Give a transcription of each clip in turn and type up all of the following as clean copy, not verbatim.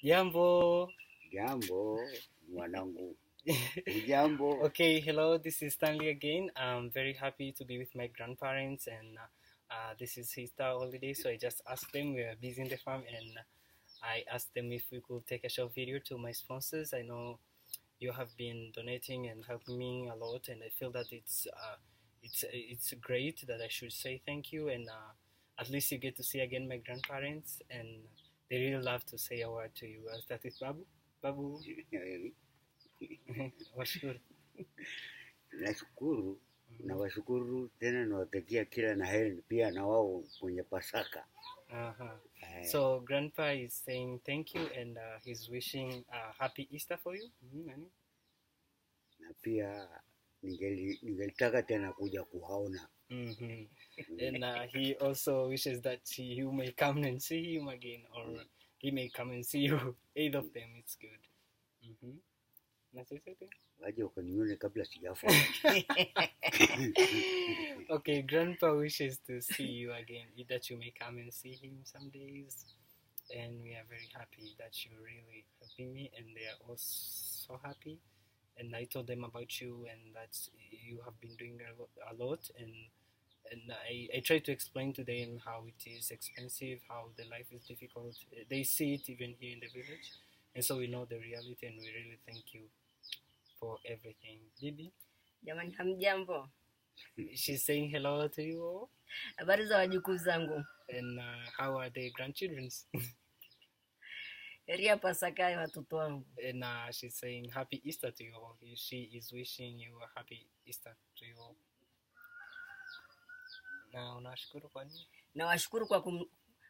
Jambo. Jambo, mwanangu. Jambo. Okay, hello, this is Stanley again. I'm very happy to be with my grandparents, and this is Easter holiday, so I just asked them, we are busy in the farm, and I asked them if we could take a short video to my sponsors. I know you have been donating and helping me a lot, and I feel that it's great that I should say thank you, and at least you get to see again my grandparents, and they really love to say a word to you. I'll start with Babu. Babu. Washukuru. Nashukuru na washukuru tena, nawatakia kila na heri pia na wao kwenye Pasaka. So Grandpa is saying thank you, and he's wishing a happy Easter for you. Na pia ningelitaka tena kuja kuwaona. And he also wishes that you may come and see him again, or he may come and see you. Either of them, it's good. Waje ukanione kabla sijafa. Okay, Grandpa wishes to see you again, that you may come and see him some days, and we are very happy that you're really helping me, and they are all so happy. And I told them about you, and that you have been doing a lot, and I try to explain to them how it is expensive, how the life is difficult. They see it even here in the village, and so we know the reality, and we really thank you for everything. Bibi? Jamani, hamjambo. She's saying hello to you all. Habari za wajukuu zangu. And how are the grandchildren? Eria Pasaka ya watoto wangu. And she's saying happy Easter to you all. She is wishing you a happy Easter to you all. Na unashukuru kwa nini? Nawashukuru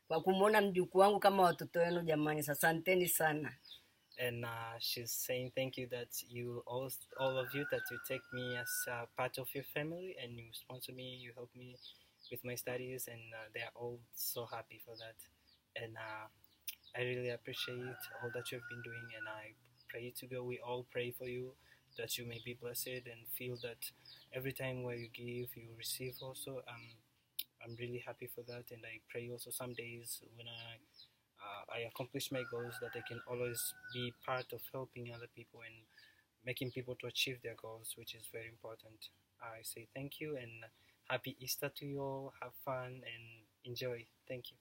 kwa kumuona mjukuu wangu kama watoto wenu jamani. Asanteni sana. And she's saying thank you that you all of you, that you take me as part of your family, and you sponsor me, you help me with my studies, and they are all so happy for that. And I really appreciate all that you've been doing, and I pray to God, we all pray for you, that you may be blessed and feel that every time where you give, you receive also. I'm really happy for that, and I pray also some days when I accomplish my goals, that I can always be part of helping other people and making people to achieve their goals, which is very important. I say thank you, and happy Easter to you all. Have fun and enjoy. Thank you.